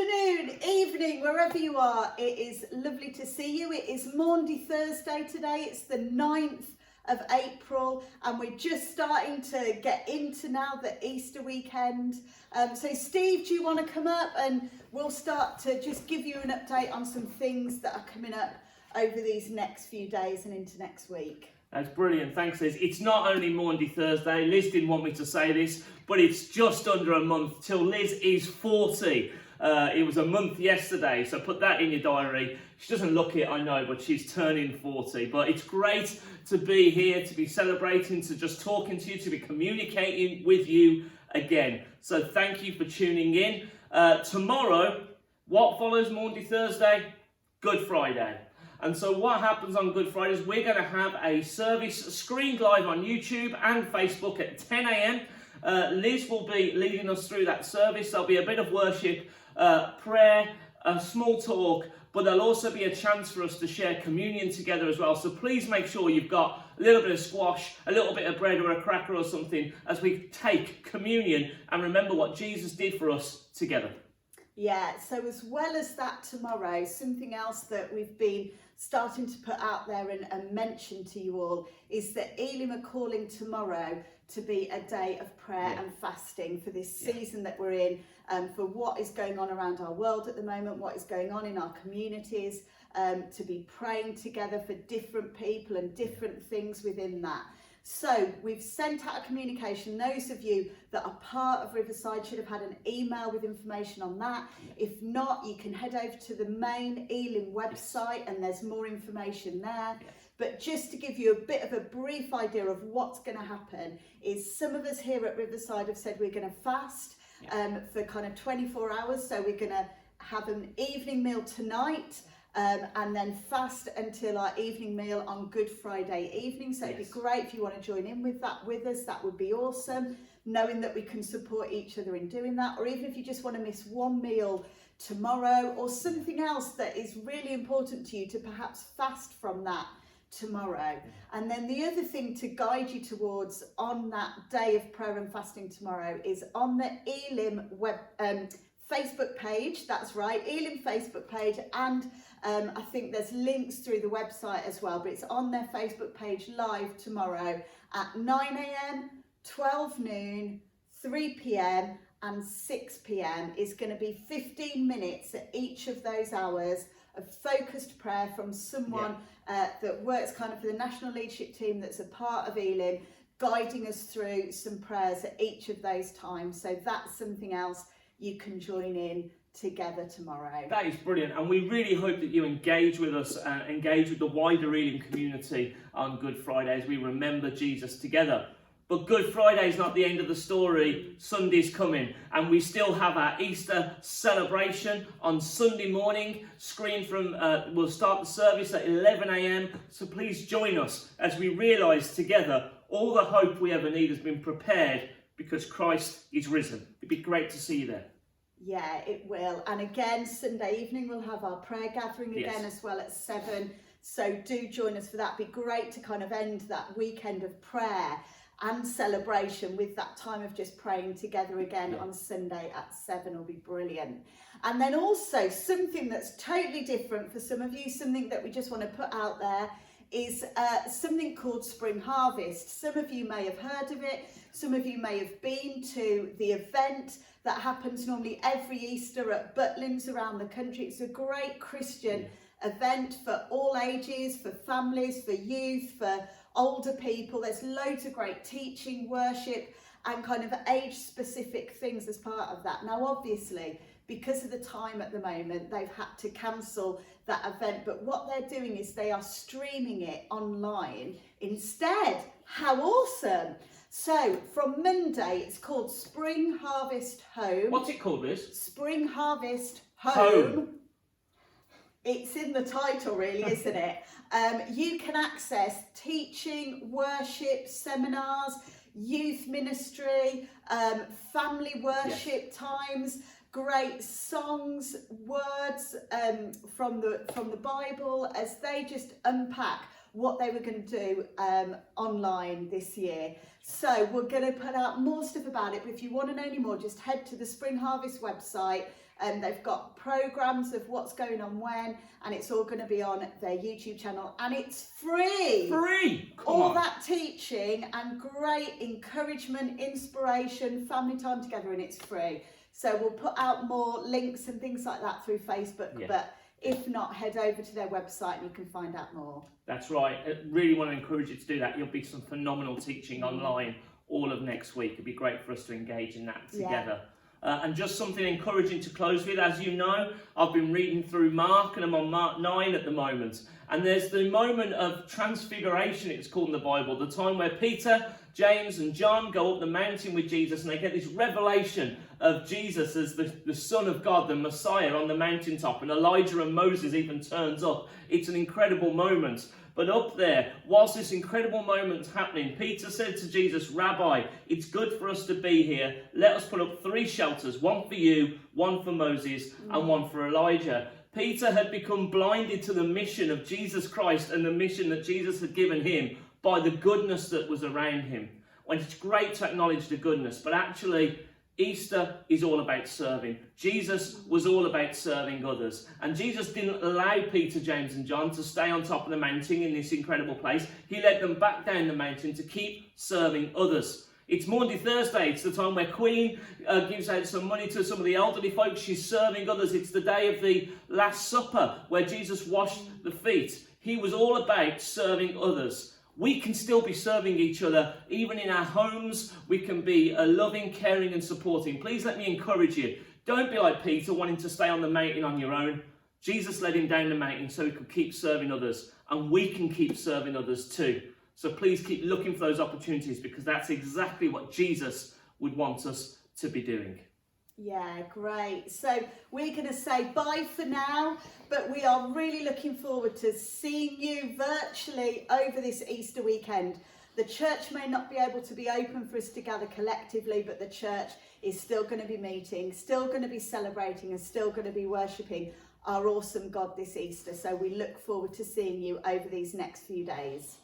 Afternoon, evening, wherever you are, it is lovely to see you. It is Maundy Thursday today. It's the 9th of April and we're just starting to get into now the Easter weekend. So Steve, do you want to come up and we'll start to just give you an update on some things that are coming up over these next few days and into next week. That's brilliant, thanks Liz. It's not only Maundy Thursday, Liz didn't want me to say this, but it's just under a month till Liz is 40. It was a month yesterday, so put that in your diary. She doesn't look it, I know, but she's turning 40. But it's great to be here, to be celebrating, to just talking to you, to be communicating with you again. So thank you for tuning in. Tomorrow, what follows Maundy Thursday? Good Friday. And so what happens on Good Friday is we're going to have a service screened live on YouTube and Facebook at 10 a.m. Liz will be leading us through that service. There'll be a bit of worship, prayer, small talk, but there'll also be a chance for us to share communion together as well. So please make sure you've got a little bit of squash, a little bit of bread or a cracker or something as we take communion and remember what Jesus did for us together. Yeah, so as well as that tomorrow, something else that we've been starting to put out there and mention to you all is that Elim are calling tomorrow to be a day of prayer and fasting for this season that we're in, for what is going on around our world at the moment, what is going on in our communities, to be praying together for different people and different things within that. So we've sent out a communication. Those of you that are part of Riverside should have had an email with information on that. If not, you can head over to the main Elim website and there's more information there. But just to give you a bit of a brief idea of what's going to happen is some of us here at Riverside have said we're going to fast for kind of 24 hours. So we're going to have an evening meal tonight. And then fast until our evening meal on Good Friday evening. So it'd be great if you want to join in with that with us. That would be awesome, knowing that we can support each other in doing that. Or even if you just want to miss one meal tomorrow or something else that is really important to you, to perhaps fast from that tomorrow. And then the other thing to guide you towards on that day of prayer and fasting tomorrow is on the Elim web Facebook page. That's right, Elim Facebook page, and I think there's links through the website as well, but it's on their Facebook page live tomorrow at 9 a.m, 12 noon, 3 p.m. and 6 p.m. is going to be 15 minutes at each of those hours of focused prayer from someone that works kind of for the national leadership team that's a part of Elim, guiding us through some prayers at each of those times. So that's something else you can join in together tomorrow. That is brilliant, and we really hope that you engage with us, engage with the wider Elim community on Good Friday as we remember Jesus together. But Good Friday is not the end of the story. Sunday's coming, and we still have our Easter celebration on Sunday morning. Screen from, we'll start the service at 11 a.m, so please join us as we realise together all the hope we ever need has been prepared because Christ is risen. It'd be great to see you there. Yeah, it will. And again, Sunday evening we'll have our prayer gathering again as well at 7. So do join us for that. It'd be great to kind of end that weekend of prayer and celebration with that time of just praying together again on Sunday at 7. Will be brilliant. And then also something that's totally different for some of you, something that we just want to put out there, is something called Spring Harvest. Some of you may have heard of it. Some of you may have been to the event that happens normally every Easter at Butlins around the country. It's a great Christian event for all ages, for families, for youth, for older people. There's loads of great teaching, worship, and kind of age-specific things as part of that. Now, obviously, because of the time at the moment, they've had to cancel that event. But what they're doing is they are streaming it online instead. How awesome! So from Monday, it's called Spring Harvest Home. What's it called, Liz? Spring Harvest Home. It's in the title, really, isn't it? You can access teaching, worship, seminars, youth ministry, family worship times, great songs, words from the Bible as they just unpack what they were going to do online this year. So we're going to put out more stuff about it, but if you want to know any more, just head to the Spring Harvest website, and they've got programs of what's going on when, and it's all going to be on their YouTube channel, and it's free. All that teaching and great encouragement, inspiration, family time together, and it's free. So we'll put out more links and things like that through Facebook, but if not, head over to their website and you can find out more. That's right. I really want to encourage you to do that. There'll be some phenomenal teaching online all of next week. It'd be great for us to engage in that together. And just something encouraging to close with. As you know, I've been reading through Mark, and I'm on Mark 9 at the moment. And there's the moment of transfiguration, it's called in the Bible, the time where Peter, James and John go up the mountain with Jesus, and they get this revelation of Jesus as the Son of God, the Messiah, on the mountaintop. And Elijah and Moses even turns up. It's an incredible moment. But up there, whilst this incredible moment's happening, Peter said to Jesus, "Rabbi, it's good for us to be here. Let us put up 3 shelters, one for you, one for Moses, and one for Elijah." Peter had become blinded to the mission of Jesus Christ and the mission that Jesus had given him by the goodness that was around him. When it's great to acknowledge the goodness, but actually Easter is all about serving. Jesus was all about serving others. And Jesus didn't allow Peter, James and John to stay on top of the mountain in this incredible place. He led them back down the mountain to keep serving others. It's Maundy Thursday. It's the time where Queen gives out some money to some of the elderly folks. She's serving others. It's the day of the Last Supper where Jesus washed the feet. He was all about serving others. We can still be serving each other, even in our homes. We can be loving, caring and supporting. Please let me encourage you. Don't be like Peter, wanting to stay on the mountain on your own. Jesus led him down the mountain so he could keep serving others. And we can keep serving others too. So please keep looking for those opportunities, because that's exactly what Jesus would want us to be doing. Yeah, great. So we're going to say bye for now, but we are really looking forward to seeing you virtually over this Easter weekend. The church may not be able to be open for us to gather collectively, but the church is still going to be meeting, still going to be celebrating, and still going to be worshipping our awesome God this Easter. So we look forward to seeing you over these next few days.